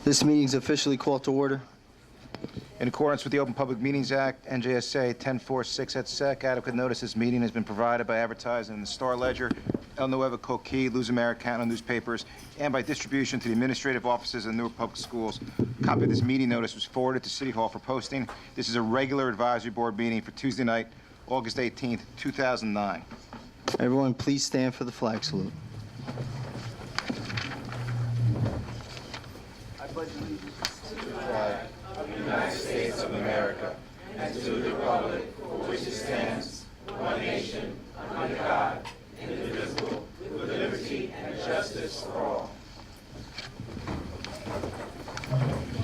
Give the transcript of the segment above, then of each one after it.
This meeting is officially called to order. In accordance with the Open Public Meetings Act, NJSA 1046 et sec, adequate notice this meeting has been provided by advertising in the Star Ledger, El Nuevo Coquí, Luz Americano newspapers, and by distribution to the administrative offices of Newark Public Schools. A copy of this meeting notice was forwarded to City Hall for posting. This is a regular advisory board meeting for Tuesday night, August 18th, 2009. Everyone, please stand for the flag salute. I pledge allegiance to the flag of the United States of America, and to the republic for which it stands, one nation, under God, indivisible, with liberty and justice for all.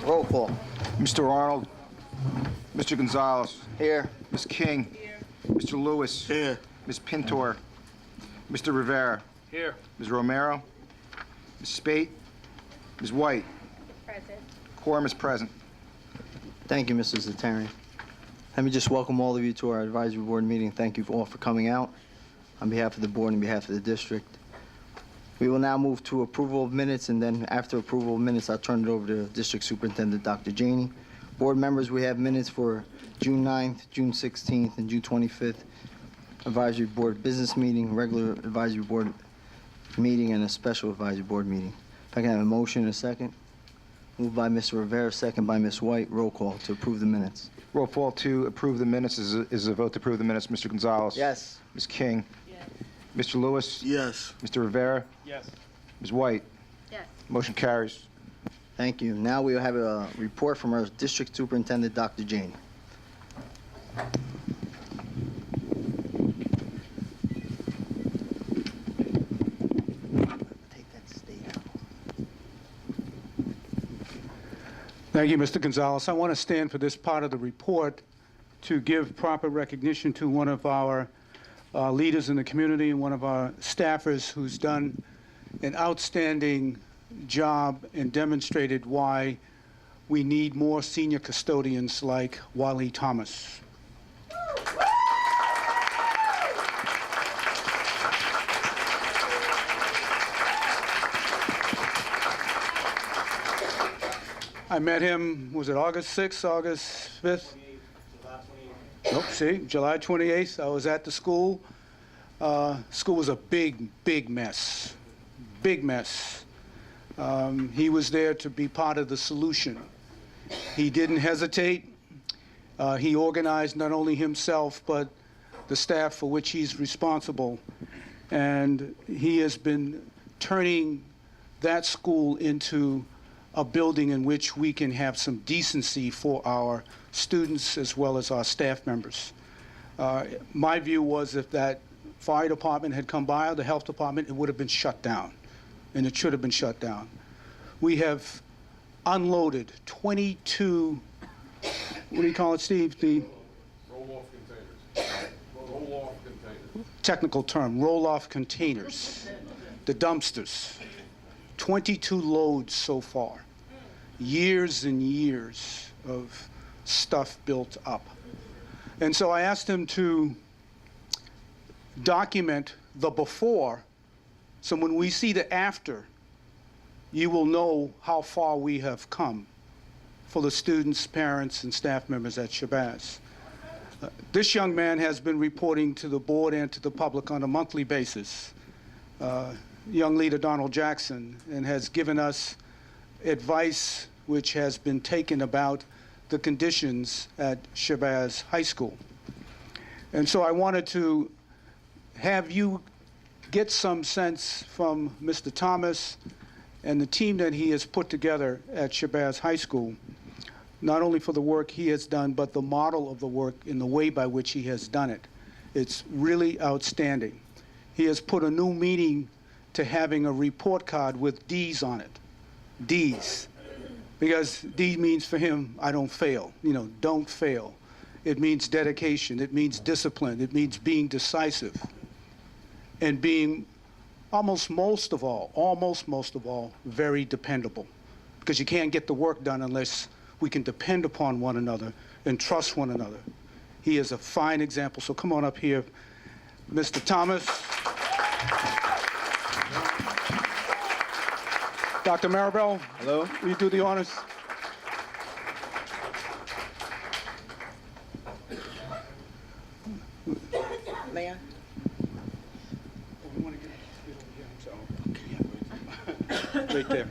Roll call. Mr. Arnold. Mr. Gonzalez. Here. Ms. King. Here. Mr. Lewis. Here. Ms. Pintor. Mr. Rivera. Here. Ms. Romero. Ms. Spate. Ms. White. Present. Quorum is present. Thank you, Mr. Zatarian. Let me just welcome all of you to our advisory board meeting. Thank you all for coming out on behalf of the board and behalf of the district. We will now move to approval of minutes, and then after approval of minutes, I'll turn it over to District Superintendent Dr. Janey. Board members, we have minutes for June 9th, June 16th, and June 25th. Advisory board business meeting, regular advisory board meeting, and a special advisory board meeting. If I can have a motion and a second. Moved by Mr. Rivera, second by Ms. White. Roll call to approve the minutes. Roll call to approve the minutes is a vote to approve the minutes. Mr. Gonzalez. Yes. Ms. King. Yes. Mr. Lewis. Yes. Mr. Rivera. Yes. Ms. White. Yes. Motion carries. Thank you. Now we will have a report from our District Superintendent, Dr. Janey. Take that state out. Thank you, Mr. Gonzalez. I want to stand for this part of the report to give proper recognition to one of our leaders in the community and one of our staffers who's done an outstanding job and demonstrated why we need more senior custodians like Wally Thomas. I met him, was it August 6th, August 5th? Nope, see, July 28th, I was at the school. School was a big, big mess. Big mess. He was there to be part of the solution. He didn't hesitate. He organized not only himself, but the staff for which he's responsible. And he has been turning that school into a building in which we can have some decency for our students as well as our staff members. My view was if that fire department had come by, or the health department, it would have been shut down, and it should have been shut down. We have unloaded 22, what do you call it, Steve? The Roll-off containers. Roll-off containers. technical term, roll-off containers, the dumpsters. 22 loads so far. Years and years of stuff built up. And so I asked him to document the before, so when we see the after, you will know how far we have come for the students, parents, and staff members at Shabazz. This young man has been reporting to the board and to the public on a monthly basis. Young leader Donald Jackson, and has given us advice which has been taken about the conditions at Shabazz High School. And so I wanted to have you get some sense from Mr. Thomas and the team that he has put together at Shabazz High School, not only for the work he has done, but the model of the work in the way by which he has done it. It's really outstanding. He has put a new meaning to having a report card with D's on it. D's. Because D means for him, I don't fail. You know, don't fail. It means dedication. It means discipline. It means being decisive. And being almost most of all, very dependable. Because you can't get the work done unless we can depend upon one another and trust one another. He is a fine example. So come on up here, Mr. Thomas. Dr. Maribel, Hello. will you do the honors? Mayor? Right there.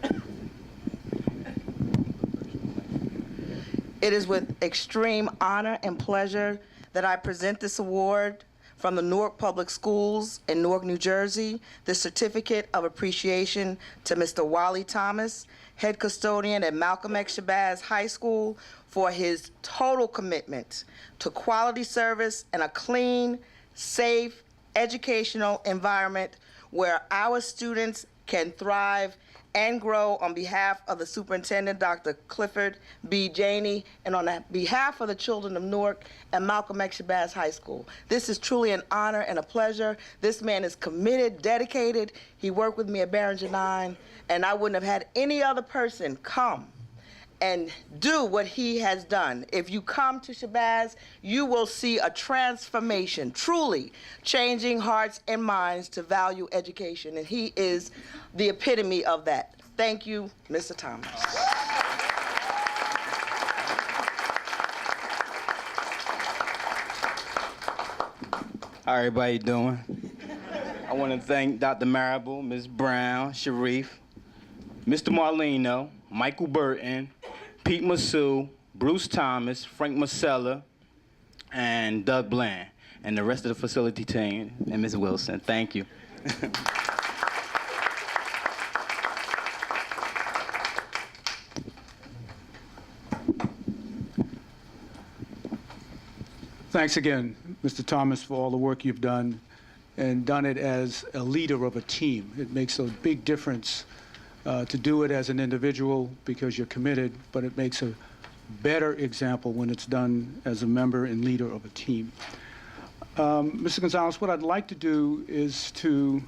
It is with extreme honor and pleasure that I present this award from the Newark Public Schools in Newark, New Jersey, the Certificate of Appreciation to Mr. Wally Thomas, head custodian at Malcolm X Shabazz High School, for his total commitment to quality service and a clean, safe, educational environment where our students can thrive and grow. On behalf of the superintendent, Dr. Clifford B. Janey, and on behalf of the children of Newark and Malcolm X Shabazz High School. This is truly an honor and a pleasure. This man is committed, dedicated. He worked with me at Barringer 9, and I wouldn't have had any other person come and do what he has done. If you come to Shabazz, you will see a transformation, truly changing hearts and minds to value education, and he is the epitome of that. Thank you, Mr. Thomas. How everybody doing? I want to thank Dr. Maribel, Ms. Brown, Sharif, Mr. Marlino, Michael Burton, Pete Massou, Bruce Thomas, Frank Marcella, and Doug Bland, and the rest of the facility team, and Ms. Wilson. Thank you. Thanks again, Mr. Thomas, for all the work you've done, and done it as a leader of a team. It makes a big difference to do it as an individual because you're committed, but it makes a better example when it's done as a member and leader of a team. Mr. Gonzalez, what I'd like to do is to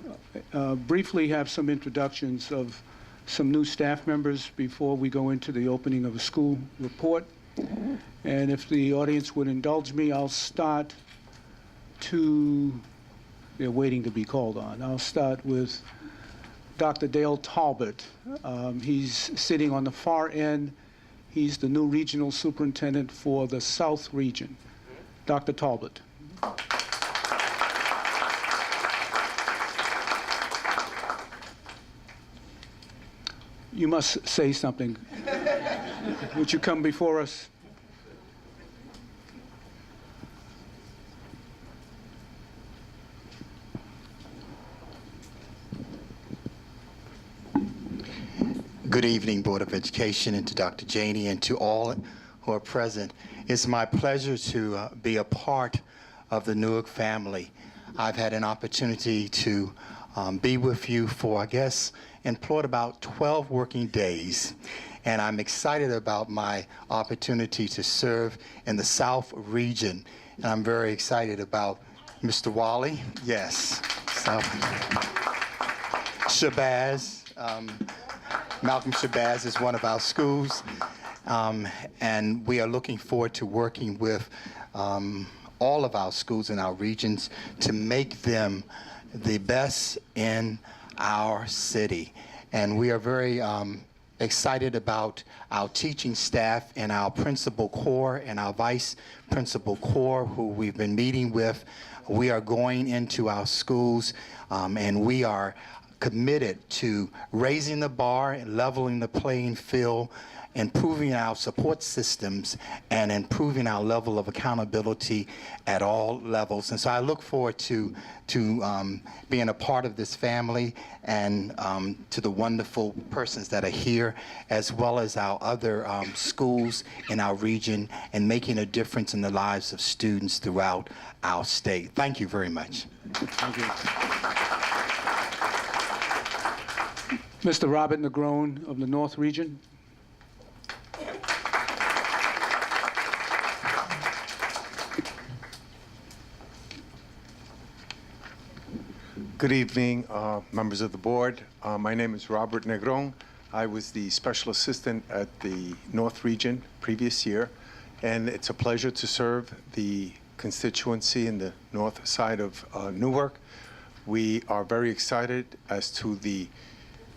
briefly have some introductions of some new staff members before we go into the opening of a school report. And if the audience would indulge me, I'll start they're waiting to be called on. I'll start with Dr. Dale Talbot. He's sitting on the far end. He's the new regional superintendent for the South region. Dr. Talbot. You must say something. Would you come before us? Good evening, Board of Education, and to Dr. Janey and to all who are present. It's my pleasure to be a part of the Newark family. I've had an opportunity to be with you for, I guess, employed about 12 working days. And I'm excited about my opportunity to serve in the South region. And I'm very excited about Mr. Wally. Yes, South. Shabazz. Malcolm Shabazz is one of our schools, and we are looking forward to working with all of our schools in our regions to make them the best in our city. And we are very excited about our teaching staff and our principal corps and our vice principal corps who we've been meeting with. We are going into our schools and we are committed to raising the bar and leveling the playing field, improving our support systems, and improving our level of accountability at all levels. And so I look forward to being a part of this family and to the wonderful persons that are here, as well as our other schools in our region, and making a difference in the lives of students throughout our state. Thank you very much. Thank you. Mr. Robert Negrone of the North Region. Good evening, members of the board. My name is Robert Negron. I was the special assistant at the North Region previous year, and it's a pleasure to serve the constituency in the north side of Newark. We are very excited as to the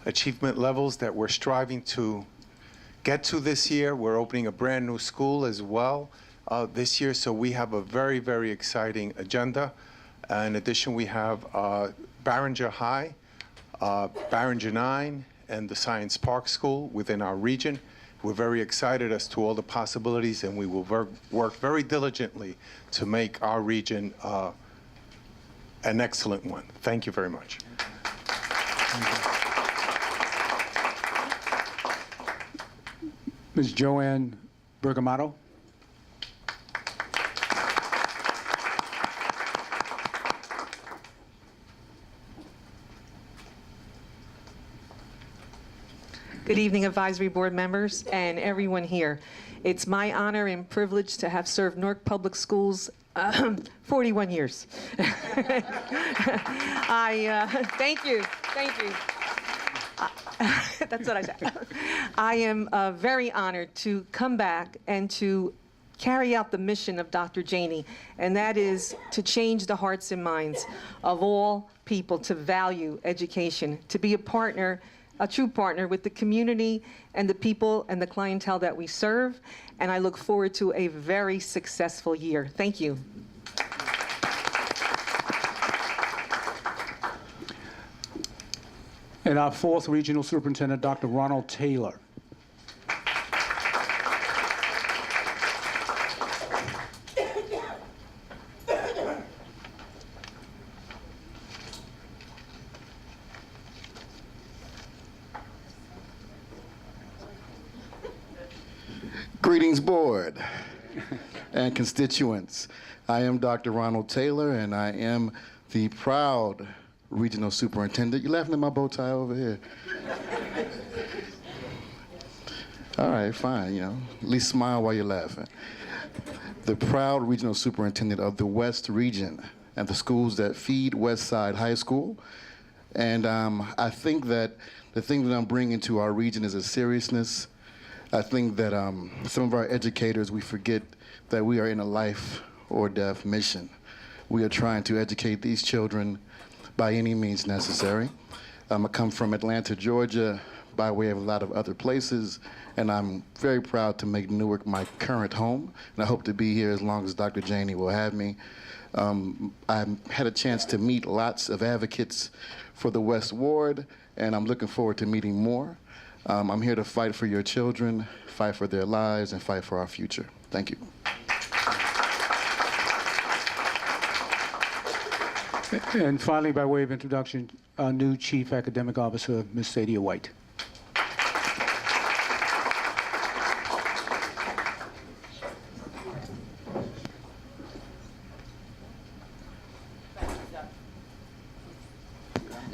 achievement levels that we're striving to get to this year. We're opening a brand new school as well this year, so we have a very, very exciting agenda. In addition, we have Barringer High, Barringer 9, and the Science Park School within our region. We're very excited as to all the possibilities, and we will work very diligently to make our region an excellent one. Thank you very much. Ms. Joanne Bergamato. Good evening, Advisory Board members and everyone here. It's my honor and privilege to have served Newark Public Schools 41 years. Thank you. That's what I said. I am very honored to come back and to carry out the mission of Dr. Janey, and that is to change the hearts and minds of all people to value education, to be a partner, a true partner with the community and the people and the clientele that we serve, and I look forward to a very successful year. Thank you. And our fourth regional superintendent, Dr. Ronald Taylor. Greetings, board and constituents. I am Dr. Ronald Taylor, and I am the proud regional superintendent. You laughing at my bow tie over here? All right, fine, at least smile while you're laughing. The proud regional superintendent of the West Region and the schools that feed West Side High School. And I think that the thing that I'm bringing to our region is a seriousness. I think that some of our educators, we forget that we are in a life or death mission. We are trying to educate these children by any means necessary. I come from Atlanta, Georgia, by way of a lot of other places, and I'm very proud to make Newark my current home, and I hope to be here as long as Dr. Janey will have me. I had a chance to meet lots of advocates for the West Ward, and I'm looking forward to meeting more. I'm here to fight for your children, fight for their lives, and fight for our future. Thank you. And finally, by way of introduction, our new Chief Academic Officer, Ms. Cedar White.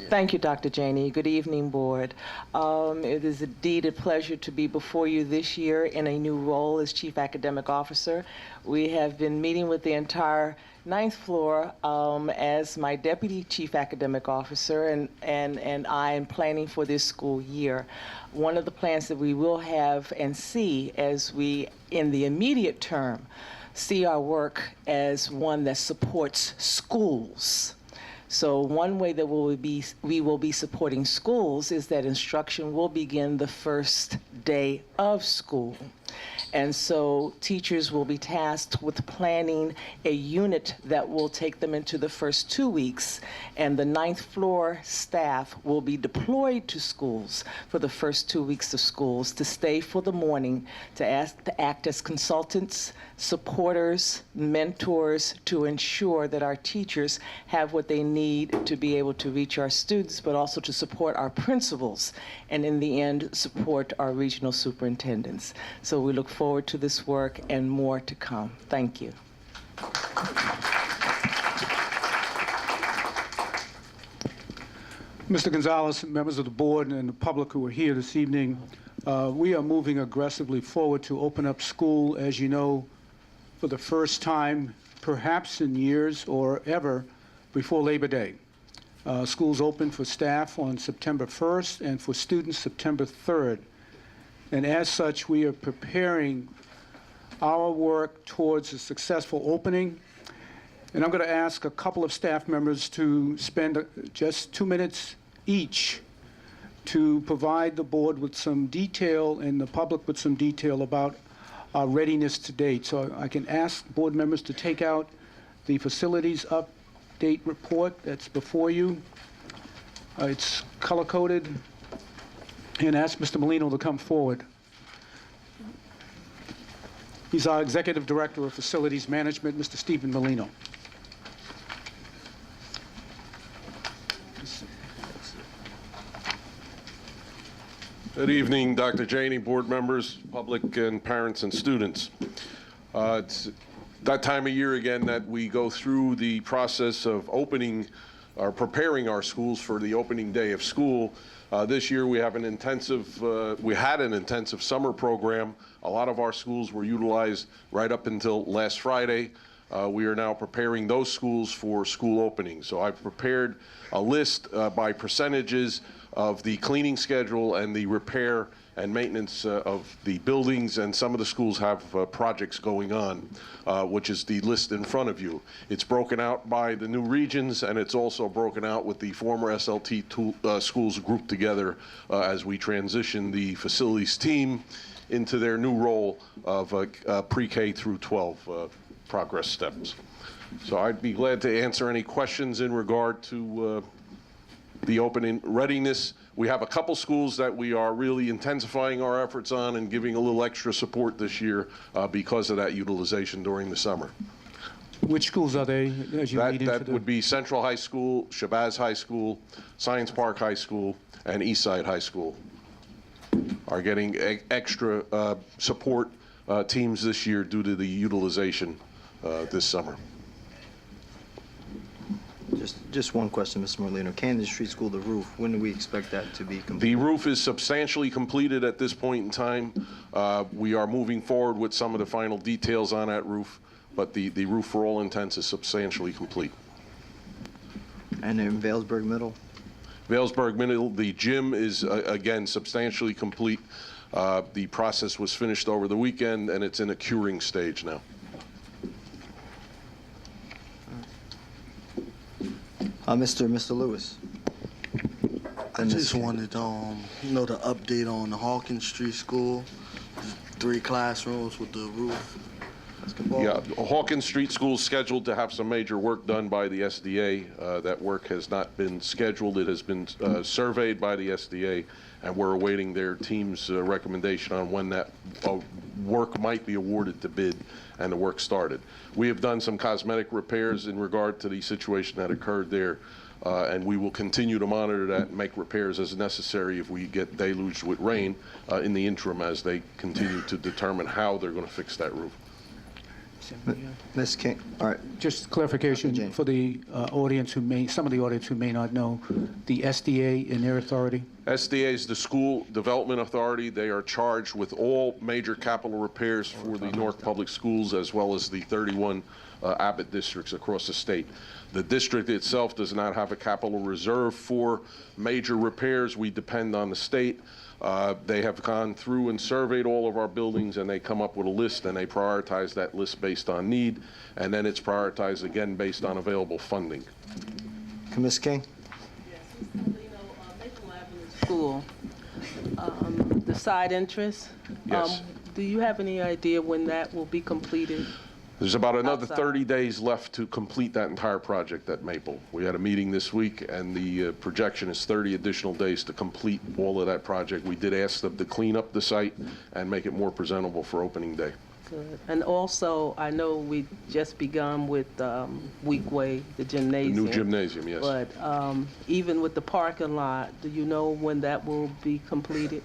Thank you, Dr. Janey. Good evening, Board. It is indeed a pleasure to be before you this year in a new role as Chief Academic Officer. We have been meeting with the entire 9th floor as my Deputy Chief Academic Officer, and I am planning for this school year. One of the plans that we will have and see as we, in the immediate term, see our work as one that supports schools. So one way that we will be supporting schools is that instruction will begin the first day of school. And so teachers will be tasked with planning a unit that will take them into the first 2 weeks, and the 9th floor staff will be deployed to schools for the first 2 weeks of schools to stay for the morning, to act as consultants, supporters, mentors, to ensure that our teachers have what they need to be able to reach our students, but also to support our principals, and in the end, support our regional superintendents. So we look forward to this work and more to come. Thank you. Mr. Gonzalez, members of the board, and the public who are here this evening, we are moving aggressively forward to open up school, as you know, for the first time, perhaps in years or ever, before Labor Day. Schools open for staff on September 1st and for students September 3rd. And as such, we are preparing our work towards a successful opening. And I'm going to ask a couple of staff members to spend just 2 minutes each to provide the board with some detail and the public with some detail about our readiness to date. So I can ask board members to take out the facilities update report that's before you. It's color-coded. And ask Mr. Molino to come forward. He's our Executive Director of Facilities Management, Mr. Stephen Molino. Good evening, Dr. Janey, board members, public, and parents and students. It's that time of year again that we go through the process of opening or preparing our schools for the opening day of school. This year we had an intensive summer program. A lot of our schools were utilized right up until last Friday. We are now preparing those schools for school opening. So I've prepared a list by percentages of the cleaning schedule and the repair and maintenance of the buildings, and some of the schools have projects going on, which is the list in front of you. It's broken out by the new regions, and it's also broken out with the former SLT schools grouped together as we transition the facilities team into their new role of pre-K through 12 progress steps. So I'd be glad to answer any questions in regard to the opening readiness. We have a couple schools that we are really intensifying our efforts on and giving a little extra support this year because of that utilization during the summer. Which schools are they as you lead into That would be Central High School, Shabazz High School, Science Park High School, and Eastside High School are getting extra support teams this year due to the utilization this summer. Just one question, Mr. Molino. Camden Street School, the roof, when do we expect that to be complete? The roof is substantially completed at this point in time. We are moving forward with some of the final details on that roof, but the roof, for all intents, is substantially complete. And in Vailsburg Middle? Vailsburg Middle, the gym is, again, substantially complete. The process was finished over the weekend, and it's in a curing stage now. Mr. Lewis. I just wanted to know the update on the Hawkins Street School, 3 classrooms with the roof. Yeah, Hawkins Street School is scheduled to have some major work done by the SDA. That work has not been scheduled. It has been surveyed by the SDA, and we're awaiting their team's recommendation on when that work might be awarded to bid and the work started. We have done some cosmetic repairs in regard to the situation that occurred there, and we will continue to monitor that and make repairs as necessary if we get deluged with rain in the interim as they continue to determine how they're going to fix that roof. Ms. King, all right. Just clarification for the audience some of the audience who may not know, the SDA and their authority? SDA is the School Development Authority. They are charged with all major capital repairs for the Newark Public Schools as well as the 31 Abbott districts across the state. The district itself does not have a capital reserve for major repairs. We depend on the state. They have gone through and surveyed all of our buildings, and they come up with a list, and they prioritize that list based on need, and then it's prioritized again based on available funding. Ms. King? School, the side entrance. Yes. Do you have any idea when that will be completed? There's about another Outside. 30 days left to complete that entire project at Maple. We had a meeting this week, and the projection is 30 additional days to complete all of that project. We did ask them to clean up the site and make it more presentable for opening day. Good. And also, I know we just begun with Weekway, the gymnasium. The new gymnasium, yes. But even with the parking lot, do you know when that will be completed?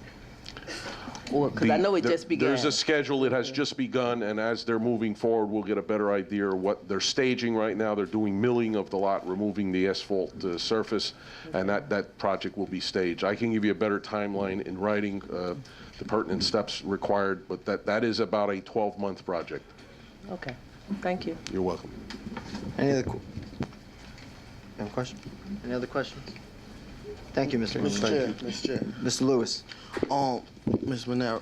Or, because I know it just began. There's a schedule. It has just begun, and as they're moving forward, we'll get a better idea of what they're staging right now. They're doing milling of the lot, removing the asphalt surface, and that project will be staged. I can give you a better timeline in writing the pertinent steps required, but that is about a 12-month project. Okay. Thank you. You're welcome. Any other question? Any other questions? Thank you, Mr. Lewis. Mr. Chair. Mr. Lewis. Ms. Monero,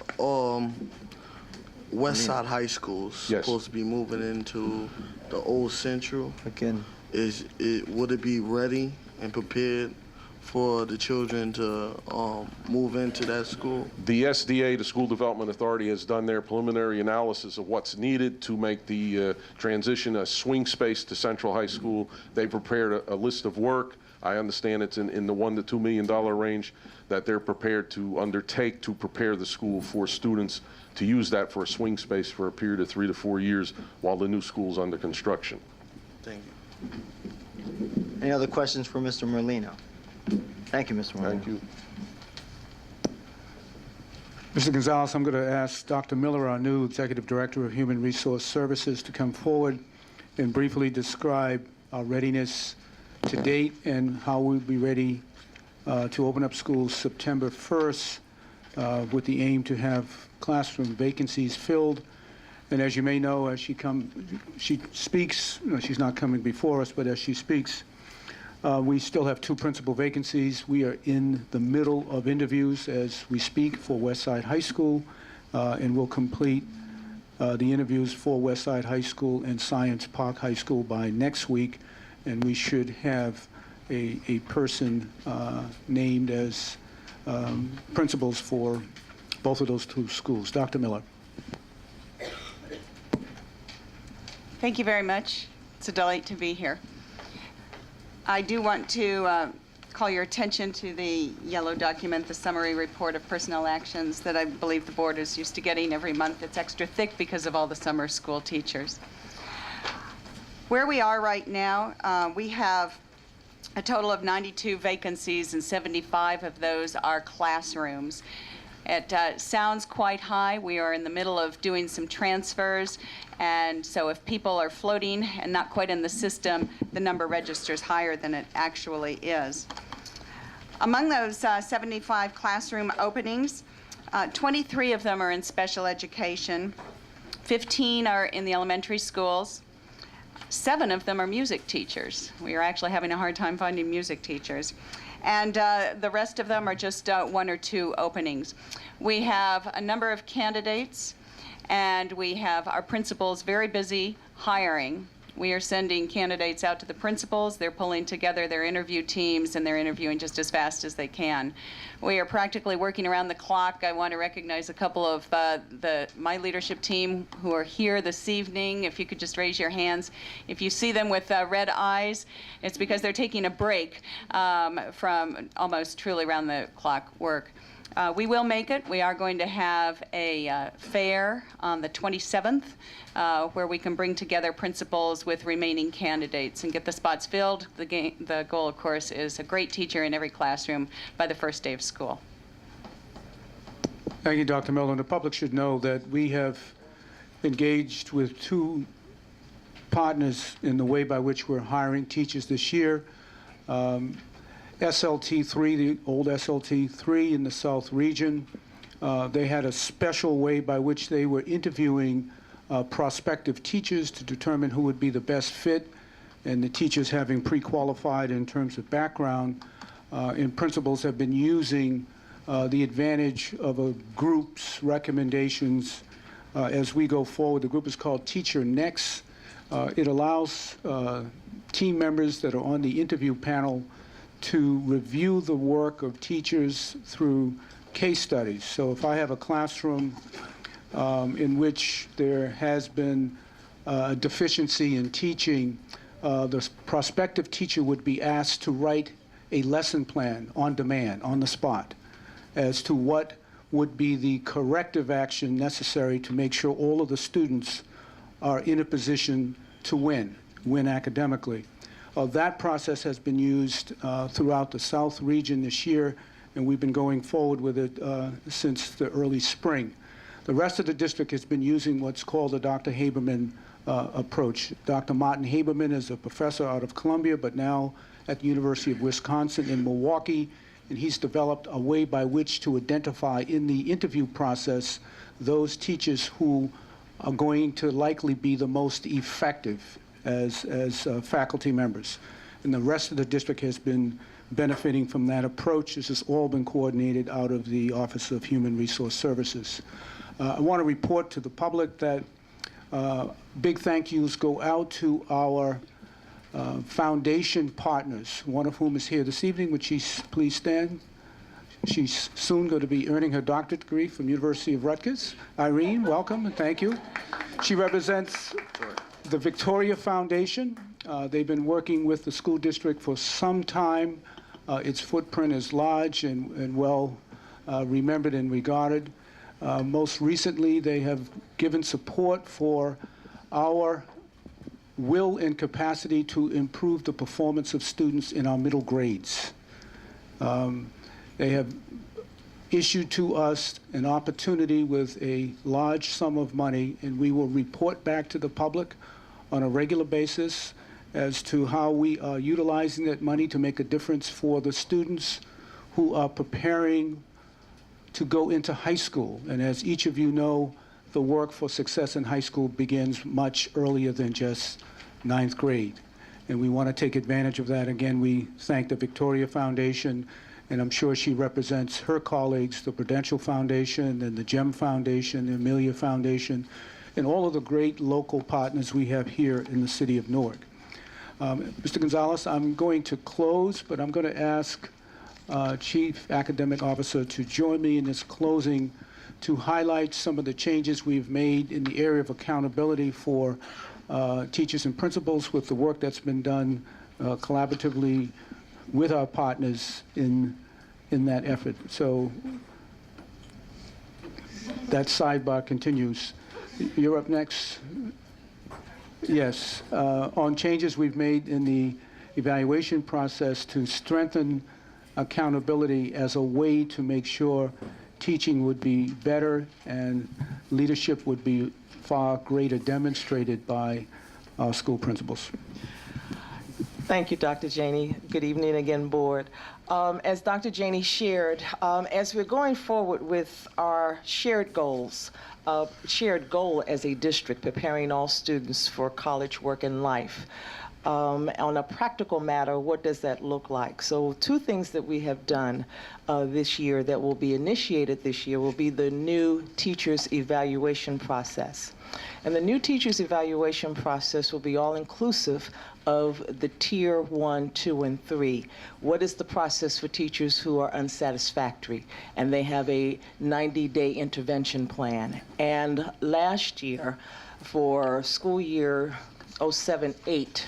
Westside High School is supposed to be moving into the old Central. Again. Would it be ready and prepared for the children to move into that school? The SDA, the School Development Authority, has done their preliminary analysis of what's needed to make the transition a swing space to Central High School. They prepared a list of work. I understand it's in the $1 to $2 million range that they're prepared to undertake to prepare the school for students to use that for a swing space for a period of 3 to 4 years while the new school's under construction. Thank you. Any other questions for Mr. Merlino? Thank you, Mr. Merlino. Thank you. Mr. Gonzalez, I'm going to ask Dr. Miller, our new Executive Director of Human Resource Services, to come forward and briefly describe our readiness to date and how we'll be ready to open up schools September 1st with the aim to have classroom vacancies filled. And as you may know, as she speaks, she's not coming before us, but as she speaks, we still have 2 principal vacancies. We are in the middle of interviews as we speak for Westside High School, and we'll complete the interviews for Westside High School and Science Park High School by next week, and we should have a person named as principals for both of those 2 schools. Dr. Miller. Thank you very much. It's a delight to be here. I do want to call your attention to the yellow document, the summary report of personnel actions that I believe the board is used to getting every month. It's extra thick because of all the summer school teachers. Where we are right now, we have a total of 92 vacancies, and 75 of those are classrooms. It sounds quite high. We are in the middle of doing some transfers, and so if people are floating and not quite in the system, the number registers higher than it actually is. Among those 75 classroom openings, 23 of them are in special education, 15 are in the elementary schools, 7 of them are music teachers. We are actually having a hard time finding music teachers. And the rest of them are just 1 or 2 openings. We have a number of candidates, and we have our principals very busy hiring. We are sending candidates out to the principals. They're pulling together their interview teams, and they're interviewing just as fast as they can. We are practically working around the clock. I want to recognize a couple of my leadership team who are here this evening. If you could just raise your hands. If you see them with red eyes, it's because they're taking a break from almost truly round-the-clock work. We will make it. We are going to have a fair on the 27th where we can bring together principals with remaining candidates and get the spots filled. The goal, of course, is a great teacher in every classroom by the first day of school. Thank you, Dr. Miller. And the public should know that we have engaged with 2 partners in the way by which we're hiring teachers this year. SLT3, the old SLT3 in the South region, they had a special way by which they were interviewing prospective teachers to determine who would be the best fit, and the teachers having pre-qualified in terms of background, and principals have been using the advantage of a group's recommendations as we go forward. The group is called Teacher Next. It allows team members that are on the interview panel to review the work of teachers through case studies. So if I have a classroom in which there has been a deficiency in teaching, the prospective teacher would be asked to write a lesson plan on demand, on the spot, as to what would be the corrective action necessary to make sure all of the students are in a position to win academically. That process has been used throughout the South region this year, and we've been going forward with it since the early spring. The rest of the district has been using what's called the Dr. Haberman approach. Dr. Martin Haberman is a professor out of Columbia, but now at the University of Wisconsin in Milwaukee, and he's developed a way by which to identify in the interview process those teachers who are going to likely be the most effective as faculty members. And the rest of the district has been benefiting from that approach. This has all been coordinated out of the Office of Human Resource Services. I want to report to the public that big thank yous go out to our foundation partners, one of whom is here this evening. Would she please stand? She's soon going to be earning her doctorate degree from University of Rutgers. Irene, welcome and thank you. She represents the Victoria Foundation. They've been working with the school district for some time. Its footprint is large and well remembered and regarded. Most recently, they have given support for our will and capacity to improve the performance of students in our middle grades. They have issued to us an opportunity with a large sum of money, and we will report back to the public on a regular basis as to how we are utilizing that money to make a difference for the students who are preparing to go into high school. And as each of you know, the work for success in high school begins much earlier than just 9th grade. And we want to take advantage of that. Again, we thank the Victoria Foundation, and I'm sure she represents her colleagues, the Prudential Foundation and the GEM Foundation, the Amelia Foundation, and all of the great local partners we have here in the city of Newark. Mr. Gonzalez, I'm going to close, but I'm going to ask Chief Academic Officer to join me in this closing to highlight some of the changes we've made in the area of accountability for teachers and principals with the work that's been done collaboratively with our partners in that effort. So that sidebar continues. You're up next. Yes, on changes we've made in the evaluation process to strengthen accountability as a way to make sure teaching would be better and leadership would be far greater demonstrated by our school principals. Thank you, Dr. Janey. Good evening again, board. As Dr. Janey shared, as we're going forward with our shared goals, shared goal as a district, preparing all students for college, work, and life. On a practical matter, what does that look like? So 2 things that we have done this year that will be initiated this year will be the new teachers evaluation process. And the new teachers evaluation process will be all-inclusive of the tier 1, 2, and 3. What is the process for teachers who are unsatisfactory? And they have a 90-day intervention plan. And last year, for school year 07-08,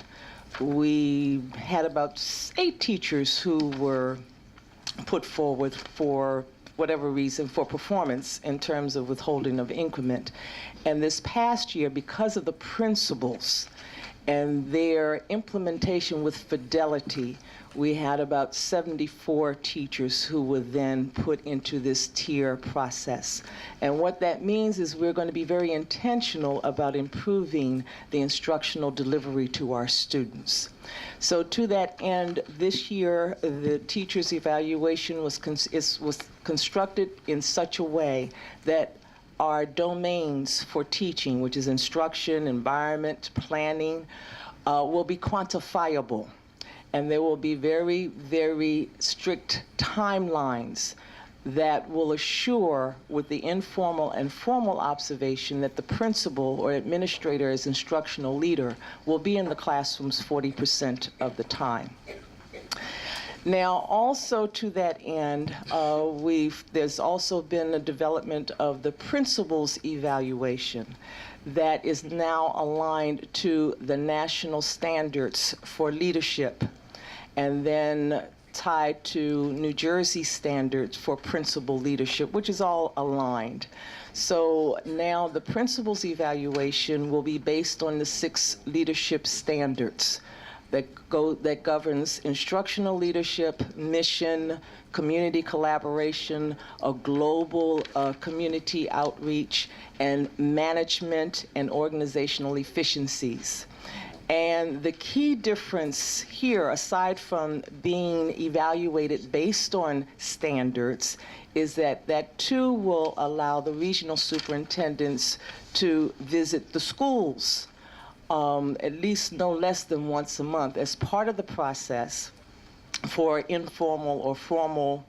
we had about 8 teachers who were put forward for whatever reason for performance in terms of withholding of increment. And this past year, because of the principals and their implementation with fidelity, we had about 74 teachers who were then put into this tier process. And what that means is we're going to be very intentional about improving the instructional delivery to our students. So to that end, this year, the teachers' evaluation was constructed in such a way that our domains for teaching, which is instruction, environment, planning, will be quantifiable. And there will be very, very strict timelines that will assure, with the informal and formal observation, that the principal or administrator as instructional leader will be in the classrooms 40% of the time. Now, also to that end, there's also been a development of the principal's evaluation that is now aligned to the national standards for leadership, and then tied to New Jersey standards for principal leadership, which is all aligned. So now the principal's evaluation will be based on the 6 leadership standards that governs instructional leadership, mission, community collaboration, a global community outreach, and management and organizational efficiencies. And the key difference here, aside from being evaluated based on standards, is that too will allow the regional superintendents to visit the schools at least no less than once a month as part of the process for informal or formal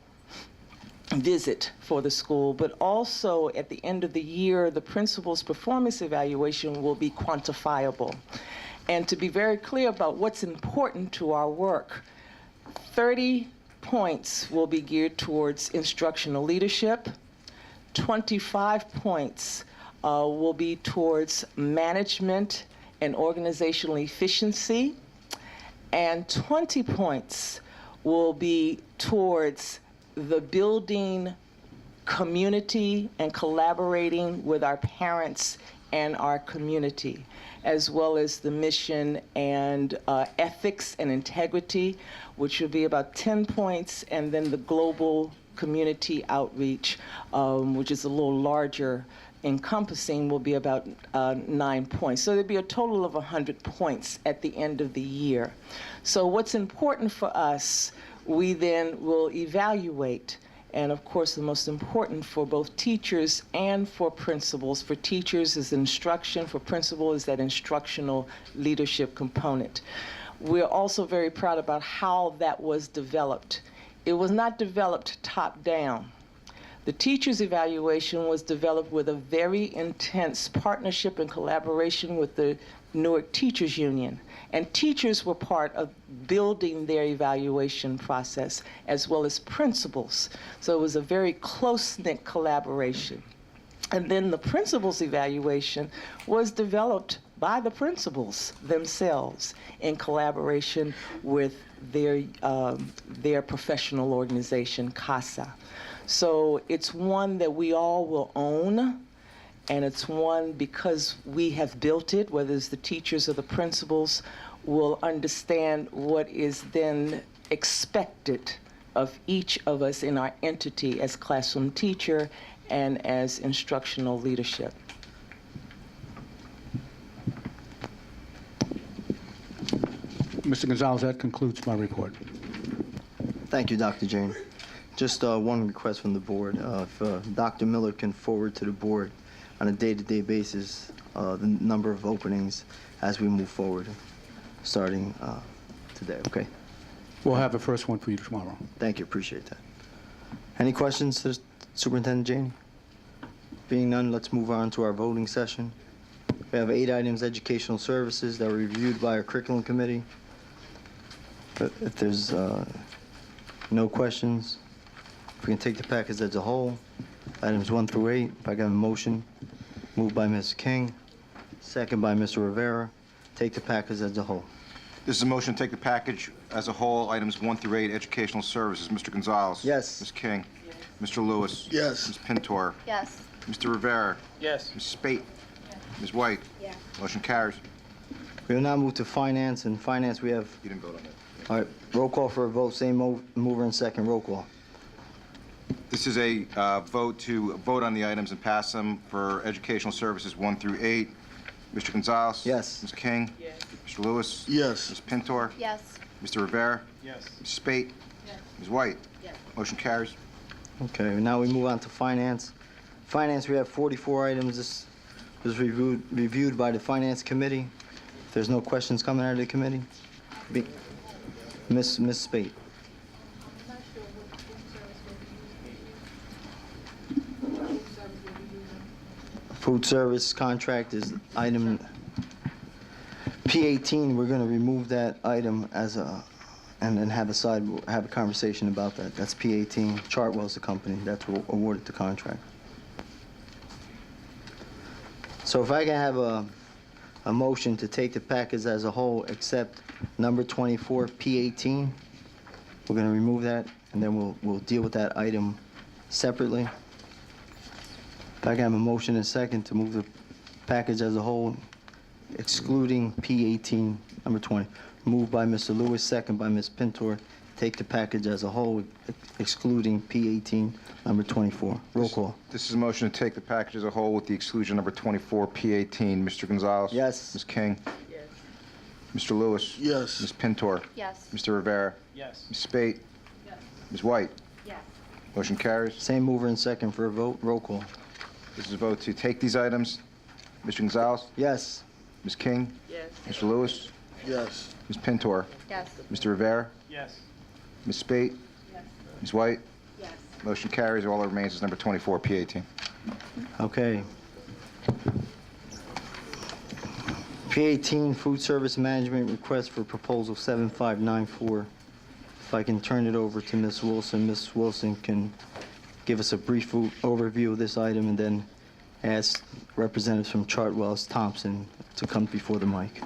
visit for the school. But also at the end of the year, the principal's performance evaluation will be quantifiable. And to be very clear about what's important to our work, 30 points will be geared towards instructional leadership, 25 points will be towards management and organizational efficiency, and 20 points will be towards the building community and collaborating with our parents and our community, as well as the mission and ethics and integrity, which will be about 10 points, and then the global community outreach, which is a little larger, encompassing, will be about 9 points. So there'll be a total of 100 points at the end of the year. So what's important for us, we then will evaluate. And of course, the most important for both teachers and for principals. For teachers is instruction, for principal is that instructional leadership component. We're also very proud about how that was developed. It was not developed top down. The teacher's evaluation was developed with a very intense partnership and collaboration with the Newark Teachers Union. And teachers were part of building their evaluation process, as well as principals. So it was a very close-knit collaboration. And then the principal's evaluation was developed by the principals themselves in collaboration with their professional organization, CASA. So it's one that we all will own, and it's one, because we have built it, whether it's the teachers or the principals, will understand what is then expected of each of us in our entity as classroom teacher and as instructional leadership. Mr. Gonzalez, that concludes my report. Thank you, Dr. Jane. Just one request from the board. If Dr. Miller can forward to the board on a day-to-day basis the number of openings as we move forward, starting today, okay? We'll have the first one for you tomorrow. Thank you, appreciate that. Any questions to Superintendent Janey? Being none, let's move on to our voting session. We have 8 items, educational services, that were reviewed by our curriculum committee. But if there's no questions, if we can take the package as a whole, items 1 through 8, if I got a motion, moved by Ms. King, second by Mr. Rivera, take the package as a whole. This is a motion to take the package as a whole, items 1 through 8, educational services. Mr. Gonzalez? Yes. Ms. King? Mr. Lewis? Yes. Ms. Pintor? Yes. Mr. Rivera? Yes. Ms. Spate? Ms. White? Yes. Motion carries. We will now move to finance. In finance, we have, You didn't vote on that. all right, roll call for a vote, same mover and second, roll call. This is a vote to vote on the items and pass them for educational services 1 through 8. Mr. Gonzalez? Yes. Ms. King? Yes. Mr. Lewis? Yes. Ms. Pintor? Yes. Mr. Rivera? Yes. Ms. Spate? Ms. White? Yes. Motion carries. Okay, now we move on to finance. Finance, we have 44 items. This was reviewed by the finance committee. If there's no questions coming out of the committee, Ms. Spate. Food service contract is item P18. We're going to remove that item as a, and then have a conversation about that. That's P18. Chartwell's the company that's awarded the contract. So if I can have a motion to take the package as a whole, except number 24, P18, we're going to remove that, and then we'll deal with that item separately. If I can have a motion and a second to move the package as a whole, excluding P18, number 20. Moved by Mr. Lewis, second by Ms. Pintor. Take the package as a whole, excluding P18, number 24. Roll call. This is a motion to take the package as a whole with the exclusion number 24, P18. Mr. Gonzalez? Yes. Ms. King? Yes. Mr. Lewis? Yes. Ms. Pintor? Yes. Mr. Rivera? Yes. Ms. Spate? Yes. Ms. White? Yes. Motion carries. Same mover and second for a vote. Roll call. This is a vote to take these items. Mr. Gonzalez? Yes. Ms. King? Yes. Mr. Lewis? Yes. Ms. Pintor? Yes. Mr. Rivera? Yes. Ms. Spate? Yes. Ms. White? Yes. Motion carries. All that remains is number 24, P18. Okay. P18 Food Service Management Request for Proposal 7594. If I can turn it over to Ms. Wilson. Ms. Wilson can give us a brief overview of this item and then ask representatives from Chartwell's Thompson to come before the mic.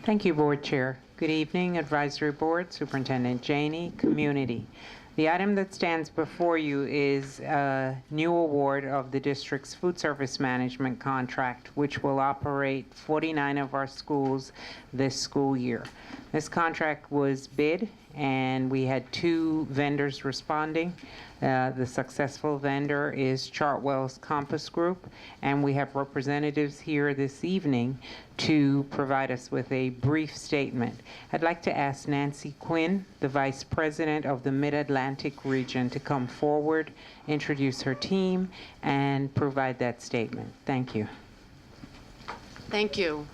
Thank you, Board Chair. Good evening, Advisory Board, Superintendent Janey, community. The item that stands before you is a new award of the district's food service management contract, which will operate 49 of our schools this school year. This contract was bid, and we had 2 vendors responding. The successful vendor is Chartwell's Compass Group, and we have representatives here this evening to provide us with a brief statement. I'd like to ask Nancy Quinn, the Vice President of the Mid-Atlantic region, to come forward, introduce her team, and provide that statement. Thank you. Thank you.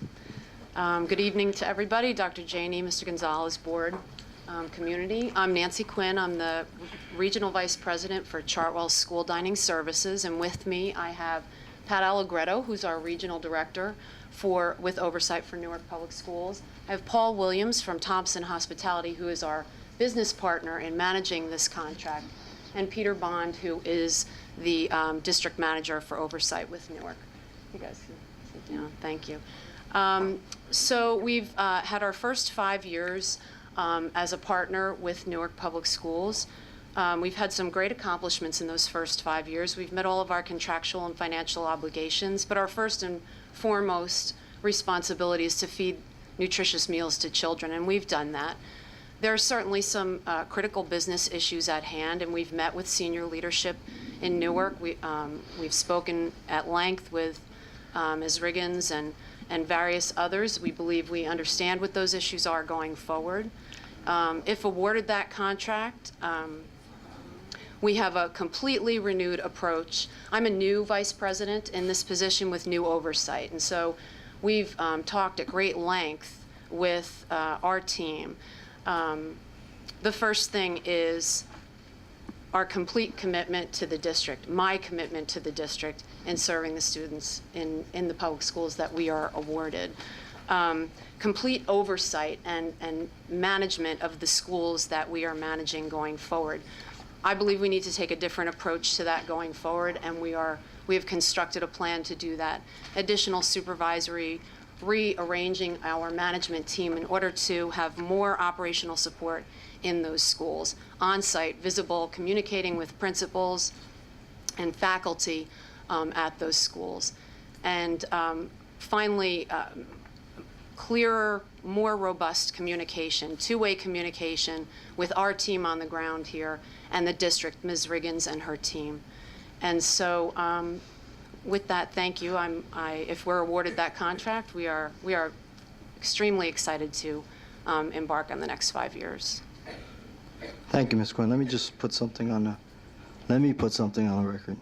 Good evening to everybody, Dr. Janey, Mr. Gonzalez, Board, community. I'm Nancy Quinn. I'm the Regional Vice President for Chartwell School Dining Services, and with me I have Pat Allegretto, who's our Regional Director with oversight for Newark Public Schools. I have Paul Williams from Thompson Hospitality, who is our business partner in managing this contract, and Peter Bond, who is the District Manager for oversight with Newark. You guys can sit down. Thank you. So we've had our first 5 years as a partner with Newark Public Schools. We've had some great accomplishments in those first 5 years. We've met all of our contractual and financial obligations, but our first and foremost responsibility is to feed nutritious meals to children, and we've done that. There are certainly some critical business issues at hand, and we've met with senior leadership in Newark. We've spoken at length with Ms. Riggins and various others. We believe we understand what those issues are going forward. If awarded that contract, we have a completely renewed approach. I'm a new vice president in this position with new oversight, and so we've talked at great length with our team. The first thing is our complete commitment to the district, my commitment to the district in serving the students in the public schools that we are awarded. Complete oversight and management of the schools that we are managing going forward. I believe we need to take a different approach to that going forward, and we have constructed a plan to do that. Additional supervisory, rearranging our management team in order to have more operational support in those schools, on-site, visible, communicating with principals and faculty at those schools. And finally, clearer, more robust communication, two-way communication with our team on the ground here and the district, Ms. Riggins and her team. And so with that, thank you. If we're awarded that contract, we are extremely excited to embark on the next 5 years. Thank you, Ms. Quinn. Let me just put something on the record.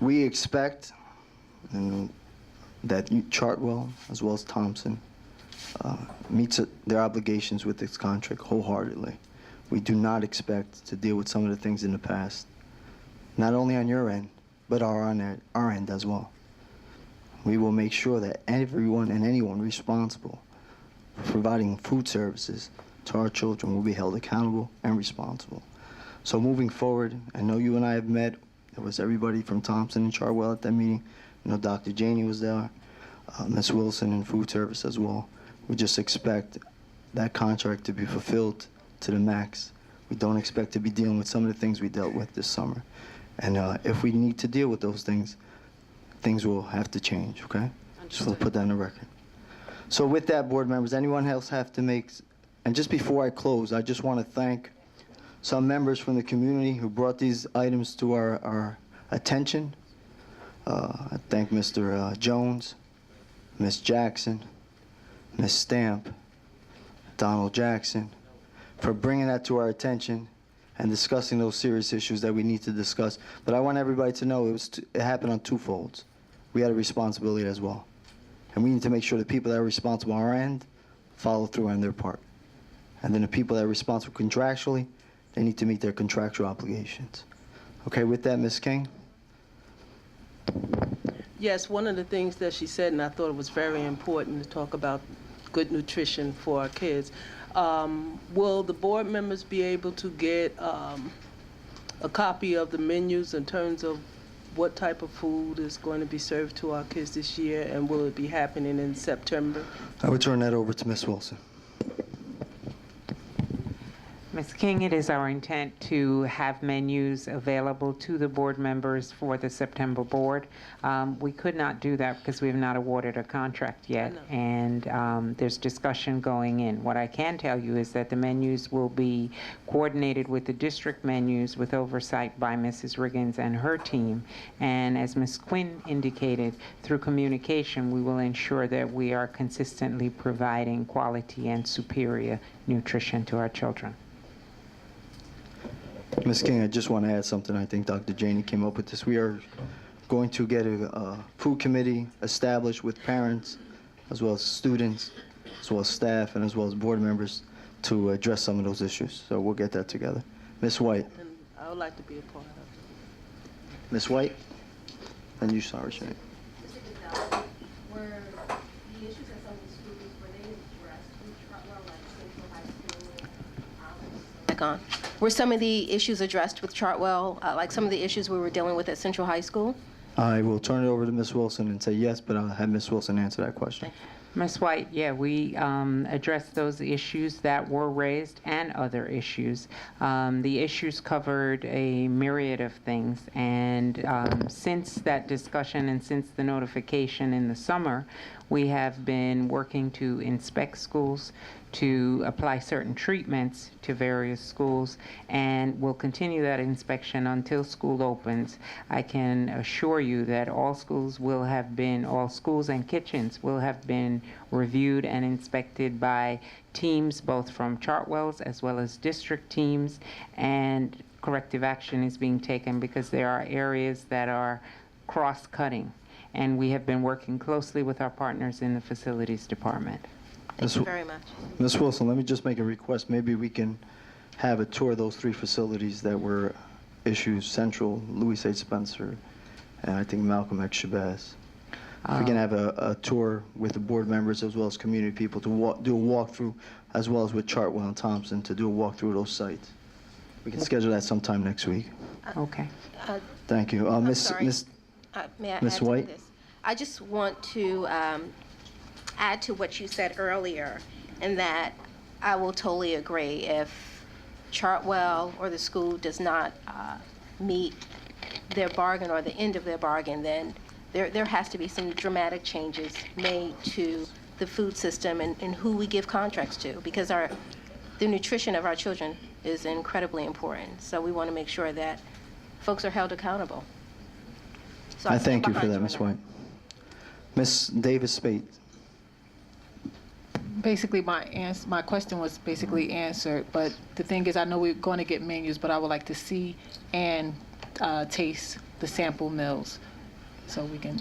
We expect that Chartwell, as well as Thompson, meets their obligations with this contract wholeheartedly. We do not expect to deal with some of the things in the past, not only on your end, but on our end as well. We will make sure that everyone and anyone responsible for providing food services to our children will be held accountable and responsible. So moving forward, I know you and I have met. There was everybody from Thompson and Chartwell at that meeting. I know Dr. Janey was there, Ms. Wilson in food service as well. We just expect that contract to be fulfilled to the max. We don't expect to be dealing with some of the things we dealt with this summer. And if we need to deal with those things, things will have to change, okay? Just want to put that on the record. So with that, board members, anyone else have to make, and just before I close, I just want to thank some members from the community who brought these items to our attention. I thank Mr. Jones, Ms. Jackson, Ms. Stamp, Donald Jackson, for bringing that to our attention and discussing those serious issues that we need to discuss. But I want everybody to know it happened on two folds. We had a responsibility as well. And we need to make sure the people that are responsible on our end follow through on their part. And then the people that are responsible contractually, they need to meet their contractual obligations. Okay, with that, Ms. King? Yes, one of the things that she said, and I thought it was very important to talk about good nutrition for our kids. Will the board members be able to get a copy of the menus in terms of what type of food is going to be served to our kids this year, and will it be happening in September? I would turn that over to Ms. Wilson. Ms. King, it is our intent to have menus available to the board members for the September board. We could not do that because we have not awarded a contract yet, and there's discussion going in. What I can tell you is that the menus will be coordinated with the district menus with oversight by Mrs. Riggins and her team. And as Ms. Quinn indicated, through communication, we will ensure that we are consistently providing quality and superior nutrition to our children. Ms. King, I just want to add something. I think Dr. Janey came up with this. We are going to get a food committee established with parents, as well as students, as well as staff, and as well as board members to address some of those issues. So we'll get that together. Ms. White. And I would like to be a part of it. Ms. White? And you, sorry, Shane. Were the issues at some of the schools, were they addressed with Chartwell, like Central High School? Back on. Were some of the issues addressed with Chartwell, like some of the issues we were dealing with at Central High School? I will turn it over to Ms. Wilson and say yes, but I'll have Ms. Wilson answer that question. Ms. White, yeah, we addressed those issues that were raised and other issues. The issues covered a myriad of things, and since that discussion and since the notification in the summer, we have been working to inspect schools, to apply certain treatments to various schools, and we'll continue that inspection until school opens. I can assure you that all schools and kitchens will have been reviewed and inspected by teams both from Chartwell's as well as district teams, and corrective action is being taken because there are areas that are cross-cutting, and we have been working closely with our partners in the facilities department. Thank you very much. Ms. Wilson, let me just make a request. Maybe we can have a tour of those 3 facilities that were issues, Central, Louis H. Spencer, and I think Malcolm X. Shabazz. If we can have a tour with the board members as well as community people to do a walkthrough, as well as with Chartwell and Thompson to do a walkthrough of those sites. We can schedule that sometime next week. Okay. Thank you. I'm Ms. sorry. Ms. May I Ms. add to White? this? I just want to add to what you said earlier, in that I will totally agree. If Chartwell or the school does not meet their bargain or the end of their bargain, then there has to be some dramatic changes made to the food system and who we give contracts to, because the nutrition of our children is incredibly important. So we want to make sure that folks are held accountable. So I stand thank you for behind that, on Ms. White. Ms. Davis Spade. Basically, my question was basically answered, but the thing is, I know we're going to get menus, but I would like to see and taste the sample meals so we can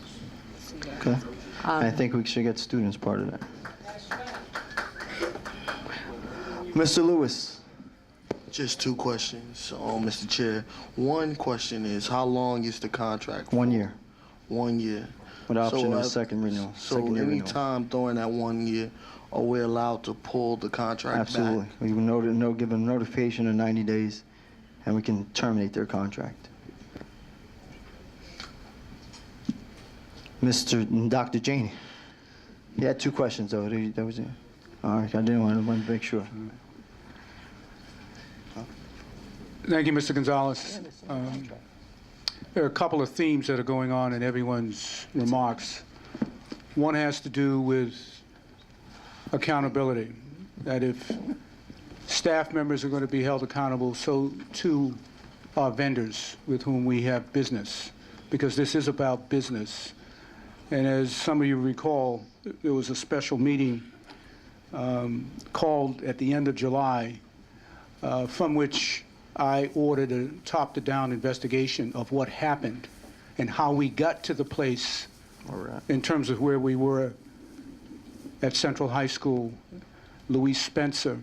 see that. Okay. I think we should get students part of that. Mr. Lewis. Just 2 questions, Mr. Chair. One question is, how long is the contract? 1 year. 1 year. With option of a second renewal. So second-year any renewal. time during that 1 year, are we allowed to pull the contract Absolutely. back? We will give them notification in 90 days, and we can terminate their contract. Dr. Janey. You had 2 questions, though. That was it. All right. I didn't want to make sure. Thank you, Mr. Gonzalez. There are a couple of themes that are going on in everyone's remarks. One has to do with accountability, that if staff members are going to be held accountable, so too are vendors with whom we have business, because this is about business. And as some of you recall, there was a special meeting called at the end of July, from which I ordered a top-to-down investigation of what happened and how we got to the place in terms of where we were at Central High School, Louis Spencer,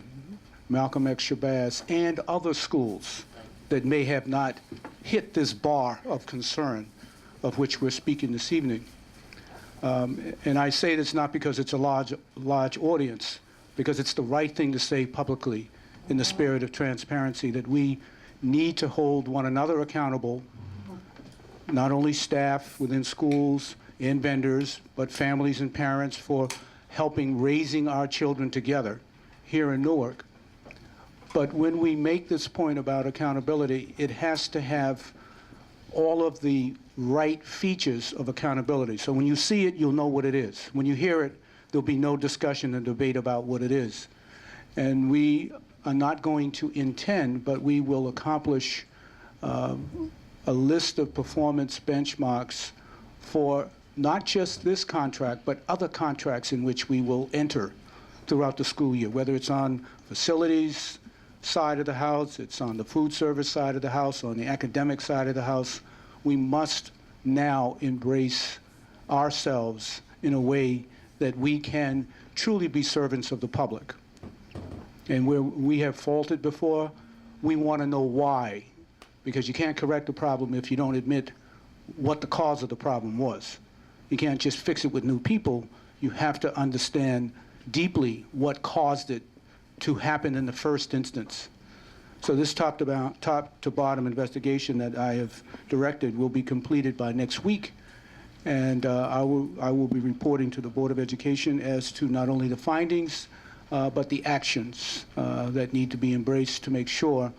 Malcolm X. Shabazz, and other schools that may have not hit this bar of concern of which we're speaking this evening. And I say this not because it's a large audience, because it's the right thing to say publicly in the spirit of transparency, that we need to hold one another accountable, not only staff within schools and vendors, but families and parents, for helping raising our children together here in Newark. But when we make this point about accountability, it has to have all of the right features of accountability. So when you see it, you'll know what it is. When you hear it, there'll be no discussion and debate about what it is. And we are not going to intend, but we will accomplish a list of performance benchmarks for not just this contract, but other contracts in which we will enter throughout the school year, whether it's on facilities side of the house, it's on the food service side of the house, on the academic side of the house. We must now embrace ourselves in a way that we can truly be servants of the public. And where we have faulted before, we want to know why, because you can't correct a problem if you don't admit what the cause of the problem was. You can't just fix it with new people. You have to understand deeply what caused it to happen in the first instance. So this top to bottom investigation that I have directed will be completed by next week. And I will be reporting to the Board of Education as to not only the findings, but the actions that need to be embraced to make sure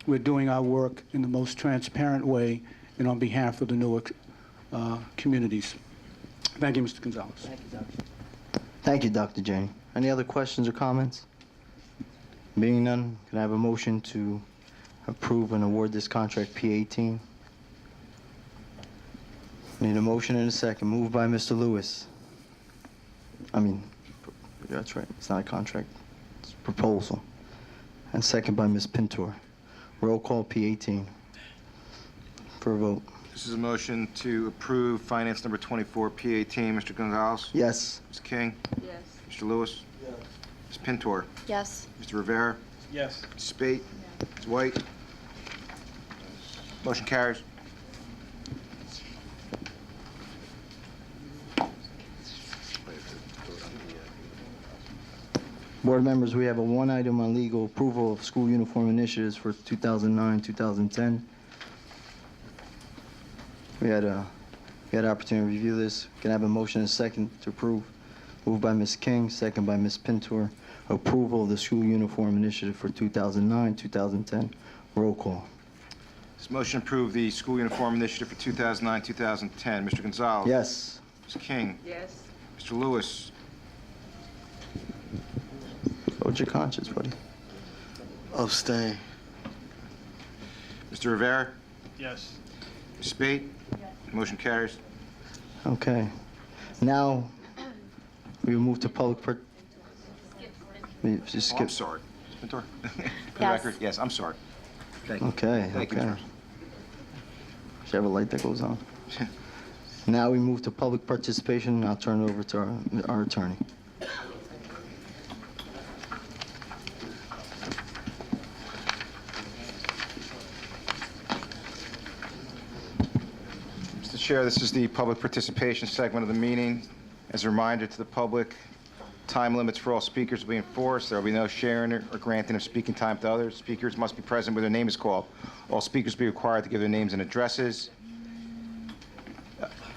we're doing our work in the most transparent way and on behalf of the Newark communities. Thank you, Mr. Gonzalez. Thank you, Doctor. Thank you, Dr. Janey. Any other questions or comments? Being none, can I have a motion to approve and award this contract P18? Need a motion and a second. Moved by Mr. Lewis. That's right. It's not a contract. It's a proposal. And second by Ms. Pintor. Roll call P18 for a vote. This is a motion to approve finance number 24, P18. Mr. Gonzalez? Yes. Ms. King? Yes. Mr. Lewis? Yes. Ms. Pintor? Yes. Mr. Rivera? Yes. Ms. Spate? Ms. White? Motion carries. Board members, we have a one item on legal approval of school uniform initiatives for 2009-2010. We had an opportunity to review this. Can I have a motion and a second to approve? Moved by Ms. King, second by Ms. Pintor. Approval of the school uniform initiative for 2009-2010. Roll call. This motion approved the school uniform initiative for 2009-2010. Mr. Gonzalez? Yes. Ms. King? Yes. Mr. Lewis? Vote your conscience, buddy. Abstain. Mr. Rivera? Yes. Ms. Spate? Motion carries. Okay. Now, we will move to public part. We just Oh, skip. I'm sorry. Ms. Pintor? For the Yes. record, yes, I'm sorry. Thank you. Okay, Thank you, okay. sir. Should have a light that goes on. Now we move to public participation, and I'll turn it over to our attorney. Mr. Chair, this is the public participation segment of the meeting. As a reminder to the public, time limits for all speakers will be enforced. There will be no sharing or granting of speaking time to others. Speakers must be present where their name is called. All speakers will be required to give their names and addresses.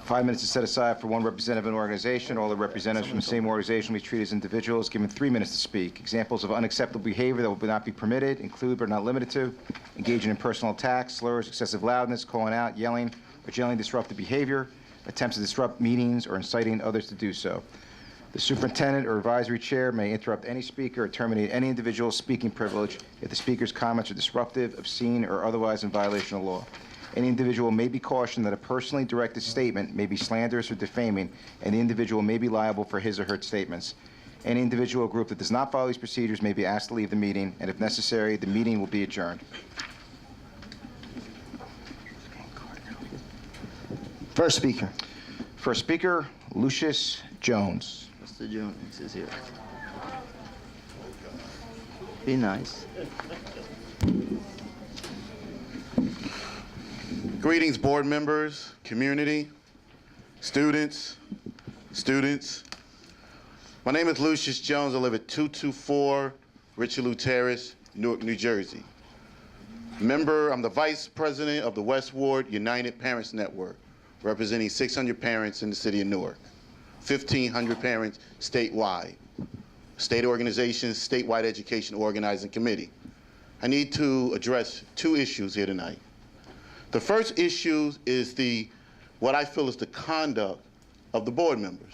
5 minutes is set aside for one representative of an organization. All the representatives from the same organization will be treated as individuals, given 3 minutes to speak. Examples of unacceptable behavior that will not be permitted include, but are not limited to, engaging in personal attacks, slurs, excessive loudness, calling out, yelling, or generally disruptive behavior, attempts to disrupt meetings, or inciting others to do so. The superintendent or advisory chair may interrupt any speaker or terminate any individual's speaking privilege if the speaker's comments are disruptive, obscene, or otherwise in violation of law. Any individual may be cautioned that a personally directed statement may be slanderous or defaming, and the individual may be liable for his or her statements. Any individual or group that does not follow these procedures may be asked to leave the meeting, and if necessary, the meeting will be adjourned. First speaker. First speaker, Lucius Jones. Mr. Jones is here. Be nice. Greetings, board members, community, students, students. My name is Lucius Jones. I live at 224 Richelieu Terrace, Newark, New Jersey. I'm the Vice President of the West Ward United Parents Network, representing 600 parents in the city of Newark, 1,500 parents statewide, state organizations, statewide education organizing committee. I need to address two issues here tonight. The first issue is what I feel is the conduct of the board members.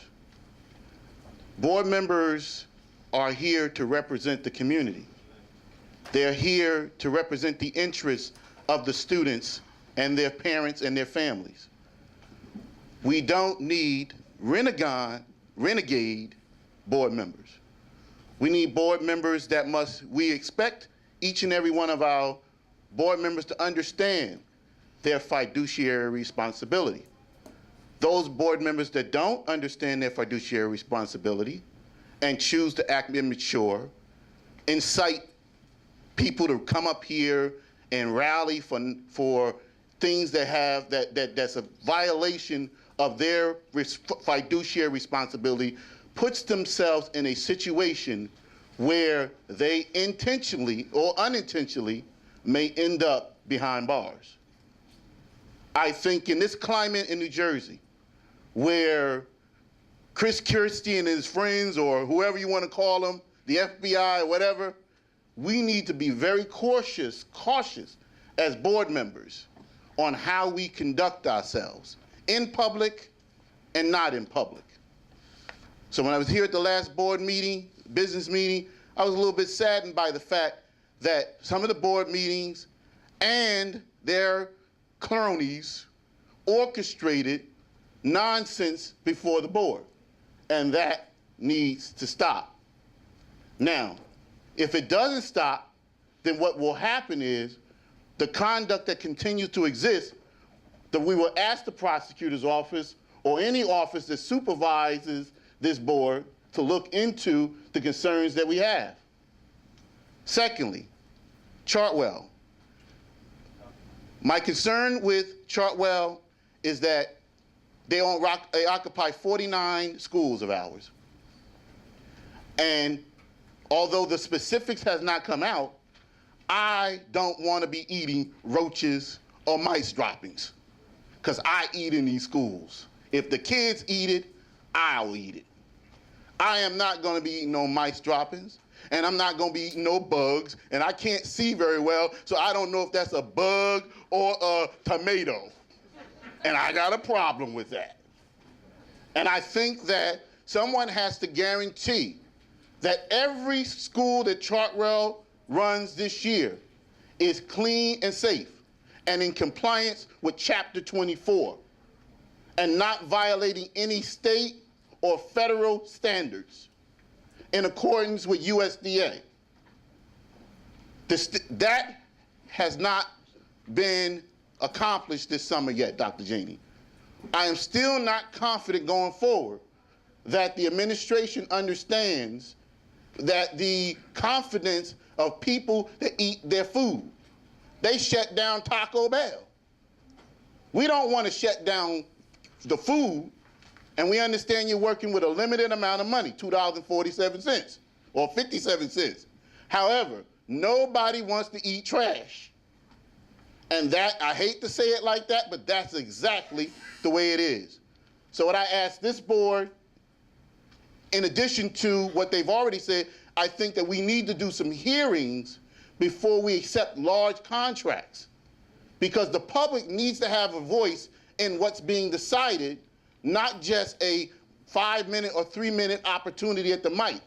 Board members are here to represent the community. They're here to represent the interests of the students and their parents and their families. We don't need renegade board members. We need board members we expect each and every one of our board members to understand their fiduciary responsibility. Those board members that don't understand their fiduciary responsibility and choose to act immature, incite people to come up here and rally for things that's a violation of their fiduciary responsibility, puts themselves in a situation where they intentionally or unintentionally may end up behind bars. I think in this climate in New Jersey, where Chris Christie and his friends, or whoever you want to call them, the FBI or whatever, we need to be very cautious as board members on how we conduct ourselves in public and not in public. So when I was here at the last board meeting, business meeting, I was a little bit saddened by the fact that some of the board meetings and their cronies orchestrated nonsense before the board, and that needs to stop. Now, if it doesn't stop, then what will happen is the conduct that continues to exist, that we will ask the prosecutor's office or any office that supervises this board to look into the concerns that we have. Secondly, Chartwell. My concern with Chartwell is that they occupy 49 schools of ours. And although the specifics has not come out, I don't want to be eating roaches or mice droppings, because I eat in these schools. If the kids eat it, I'll eat it. I am not going to be eating no mice droppings, and I'm not going to be eating no bugs, and I can't see very well, so I don't know if that's a bug or a tomato. And I got a problem with that. And I think that someone has to guarantee that every school that Chartwell runs this year is clean and safe and in compliance with Chapter 24 and not violating any state or federal standards in accordance with USDA. That has not been accomplished this summer yet, Dr. Janey. I am still not confident going forward that the administration understands that the confidence of people that eat their food. They shut down Taco Bell. We don't want to shut down the food, and we understand you're working with a limited amount of money, $2.47 or 57 cents. However, nobody wants to eat trash. And that, I hate to say it like that, but that's exactly the way it is. So what I ask this board, in addition to what they've already said, I think that we need to do some hearings before we accept large contracts, because the public needs to have a voice in what's being decided, not just a 5-minute or 3-minute opportunity at the mic.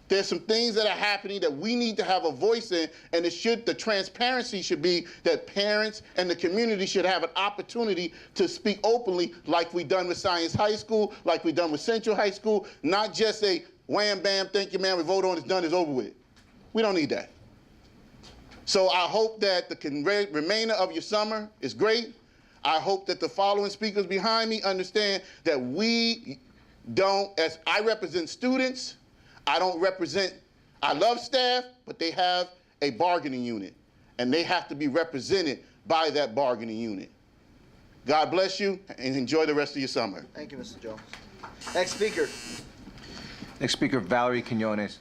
There's some things that are happening that we need to have a voice in, and the transparency should be that parents and the community should have an opportunity to speak openly, like we've done with Science High School, like we've done with Central High School, not just a wham, bam, thank you, man, we vote on, it's done, it's over with. We don't need that. So I hope that the remainder of your summer is great. I hope that the following speakers behind me understand that we don't, as I represent students, I love staff, but they have a bargaining unit, and they have to be represented by that bargaining unit. God bless you, and enjoy the rest of your summer. Thank you, Mr. Jones. Next speaker. Next speaker, Valerie Quinones.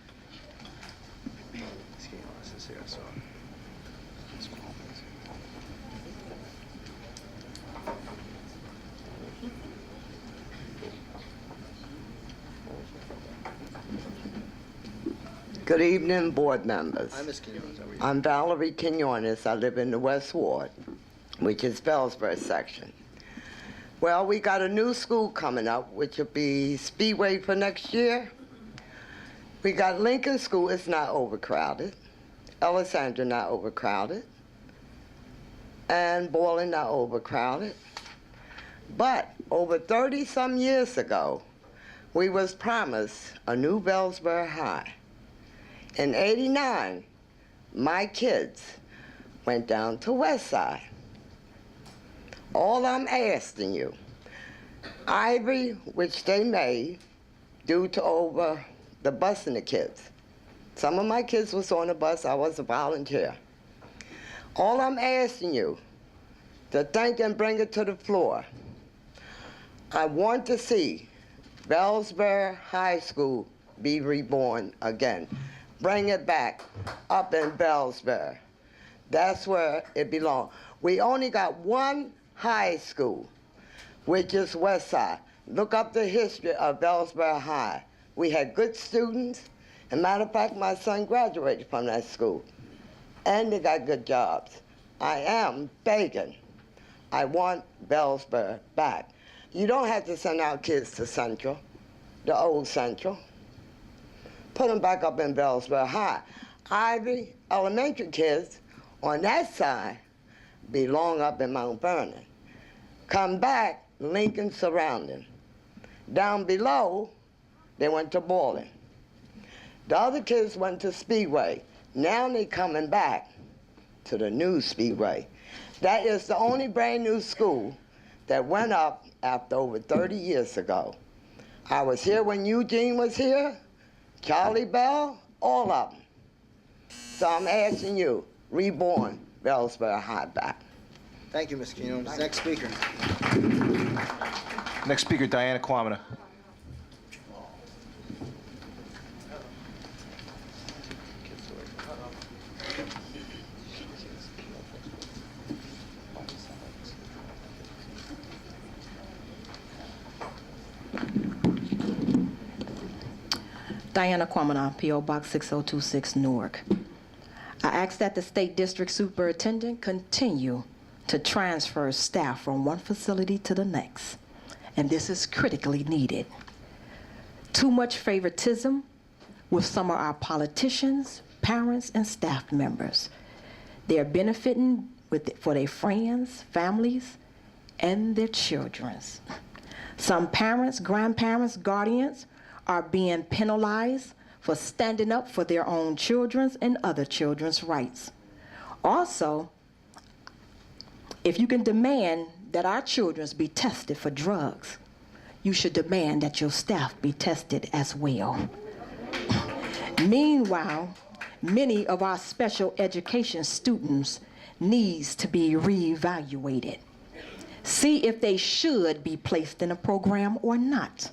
Good evening, board members. Hi, Ms. Quinones. How are you? I'm Valerie Quinones. I live in the West Ward, which is Bellsburg section. Well, we got a new school coming up, which will be Speedway for next year. We got Lincoln School. It's not overcrowded. Alessandra not overcrowded. And Boylan not overcrowded. But over 30-some years ago, we was promised a new Bellsburg High. In '89, my kids went down to West Side. All I'm asking you, Ivy, which they made due to over the busing the kids. Some of my kids was on the bus, I was a volunteer. All I'm asking you to think and bring it to the floor. I want to see Bellsburg High School be reborn again. Bring it back up in Bellsburg. That's where it belongs. We only got one high school, which is West Side. Look up the history of Bellsburg High. We had good students. As a matter of fact, my son graduated from that school. And they got good jobs. I am begging. I want Bellsburg back. You don't have to send our kids to Central, the old Central. Put them back up in Bellsburg High. Ivy elementary kids on that side belong up in Mount Vernon. Come back, Lincoln surrounding. Down below, they went to Boylan. The other kids went to Speedway. Now they're coming back to the new Speedway. That is the only brand new school that went up after over 30 years ago. I was here when Eugene was here, Charlie Bell, all of them. So I'm asking you, reborn Bellsburg High back. Thank you, Ms. Quinones. Next speaker. Next speaker, Diana Quamina. Diana Quamina, P.O. Box 6026, Newark. I ask that the State District Superintendent continue to transfer staff from one facility to the next, and this is critically needed. Too much favoritism with some of our politicians, parents, and staff members. They're benefiting for their friends, families, and their children. Some parents, grandparents, guardians are being penalized for standing up for their own children's and other children's rights. Also, if you can demand that our children be tested for drugs, you should demand that your staff be tested as well. Meanwhile, many of our special education students needs to be reevaluated. See if they should be placed in a program or not.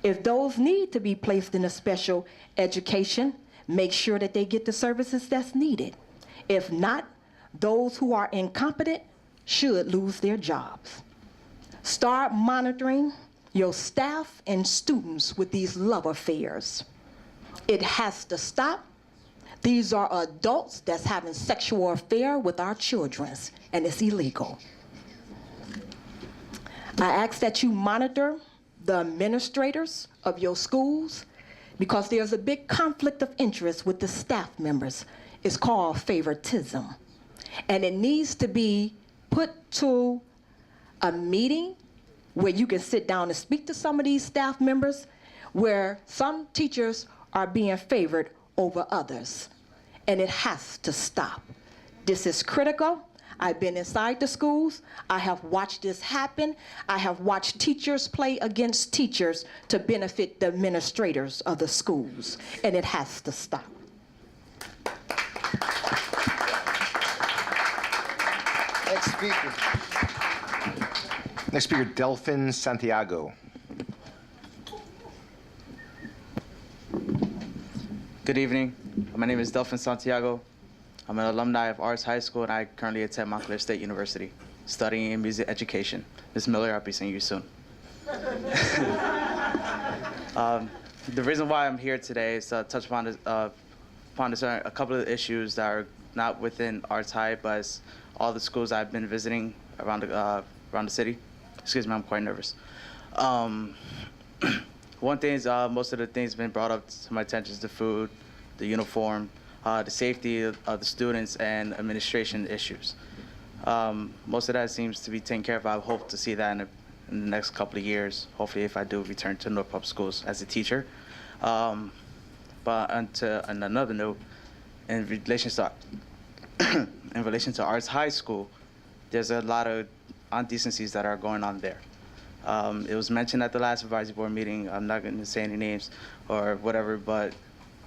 If those need to be placed in a special education, make sure that they get the services that's needed. If not, those who are incompetent should lose their jobs. Start monitoring your staff and students with these love affairs. It has to stop. These are adults that's having sexual affair with our children, and it's illegal. I ask that you monitor the administrators of your schools, because there's a big conflict of interest with the staff members. It's called favoritism. And it needs to be put to a meeting where you can sit down and speak to some of these staff members, where some teachers are being favored over others. And it has to stop. This is critical. I've been inside the schools. I have watched this happen. I have watched teachers play against teachers to benefit the administrators of the schools, and it has to stop. Next speaker. Next speaker, Delphin Santiago. Good evening. My name is Delphin Santiago. I'm an alumni of Arts High School, and I currently attend Montclair State University, studying in music education. Ms. Miller, I'll be seeing you soon. The reason why I'm here today is to touch upon a couple of issues that are not within Arts High, but it's all the schools I've been visiting around the city. Excuse me, I'm quite nervous. One thing is most of the things been brought up to my attention is the food, the uniform, the safety of the students, and administration issues. Most of that seems to be taken care of. I hope to see that in the next couple of years, hopefully if I do return to Newark Public Schools as a teacher. But on another note, in relation to Arts High School, there's a lot of indecencies that are going on there. It was mentioned at the last advisory board meeting. I'm not going to say any names or whatever, but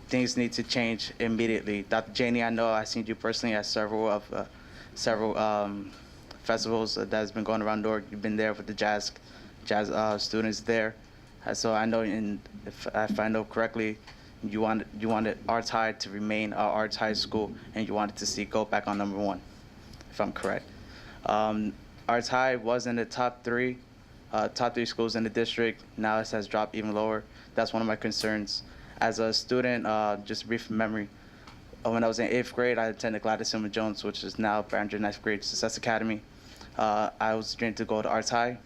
things need to change immediately. Dr. Janey, I know I've seen you personally at several festivals that has been going around Newark. You've been there with the jazz students there. So I know, if I know correctly, you wanted Arts High to remain Arts High School, and you wanted to see go back on #1, if I'm correct. Arts High was in the top three schools in the district. Now it has dropped even lower. That's one of my concerns. As a student, just a brief memory, when I was in 8th grade, I attended Gladys Silma Jones, which is now Barringer 9th Grade Success Academy. I was dreaming to go to Arts High,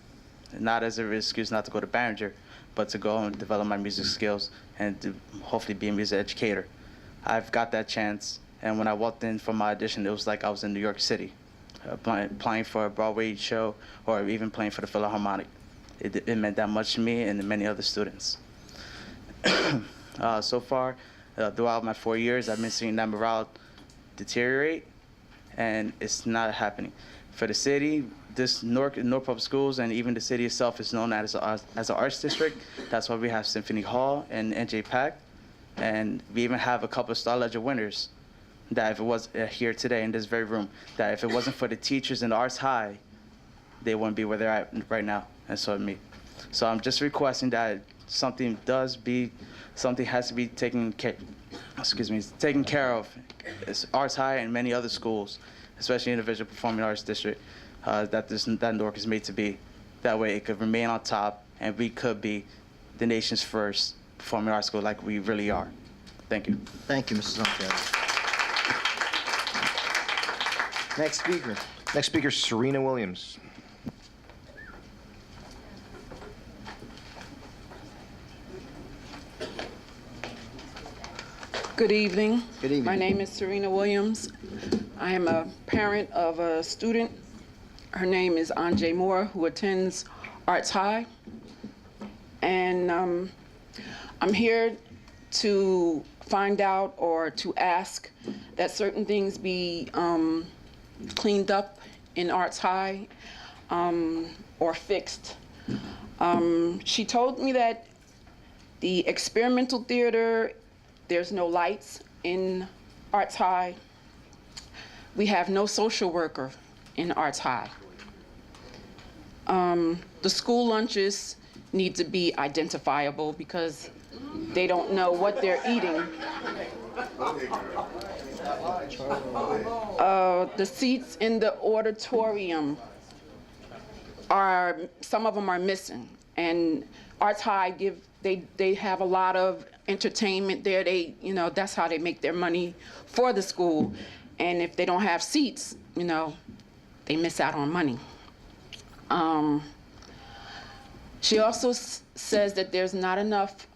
not as an excuse not to go to Barringer, but to go and develop my music skills and to hopefully be a music educator. I've got that chance, and when I walked in for my audition, it was like I was in New York City, playing for a Broadway show or even playing for the Philharmonic. It meant that much to me and to many other students. So far, throughout my 4 years, I've been seeing that morale deteriorate, and it's not happening. For the city, this Newark Public Schools and even the city itself is known as an arts district. That's why we have Symphony Hall and NJ Pack, and we even have a couple of Star Ledger winners that if it was here today in this very room, that if it wasn't for the teachers in Arts High, they wouldn't be where they're at right now, and so me. So I'm just requesting that something has to be taken care of. It's Arts High and many other schools, especially in the Visual Performing Arts District, that Newark is made to be. That way it could remain on top, and we could be the nation's first performing arts school like we really are. Thank you. Thank you, Mrs. Santiago. Next speaker, Serena Williams. Good evening. Good evening. My name is Serena Williams. I am a parent of a student. Her name is Anjay Moore, who attends Arts High. And I'm here to find out or to ask that certain things be cleaned up in Arts High or fixed. She told me that the experimental theater, there's no lights in Arts High. We have no social worker in Arts High. The school lunches need to be identifiable because they don't know what they're eating. The seats in the auditorium some of them are missing. And Arts High they have a lot of entertainment there. That's how they make their money for the school. And if they don't have seats, they miss out on money. She also says that there's not enough,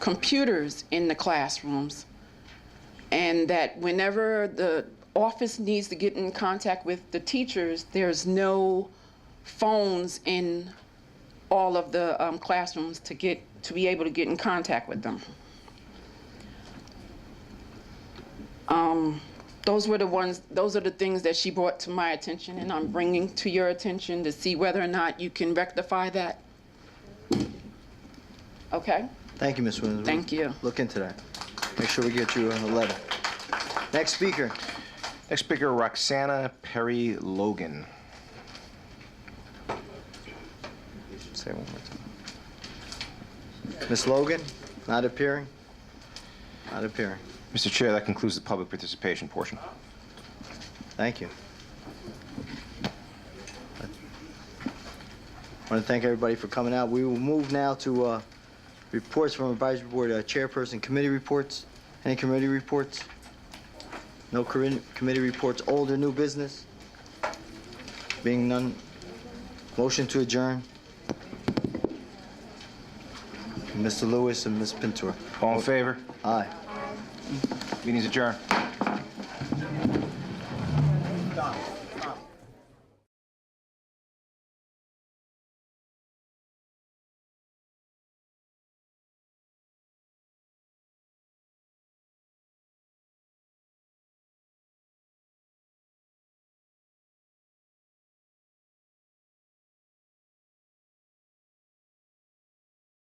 computers in the classrooms. And that whenever the office needs to get in contact with the teachers, there's no phones in all of the classrooms to be able to get in contact with them. Those are the things that she brought to my attention, and I'm bringing to your attention to see whether or not you can rectify that. Okay? Thank you, Ms. Williams. Thank you. Look into that. Make sure we get you a letter. Next speaker, Roxana Perry Logan. Say it one more time. Ms. Logan, not appearing? Not appearing. Mr. Chair, that concludes the public participation portion. Thank you. I want to thank everybody for coming out. We will move now to reports from Advisory Board Chairperson, committee reports. Any committee reports? No committee reports, old or new business? Being none, motion to adjourn. Mr. Lewis and Ms. Pintor. All in favor? Aye. Meeting's adjourned.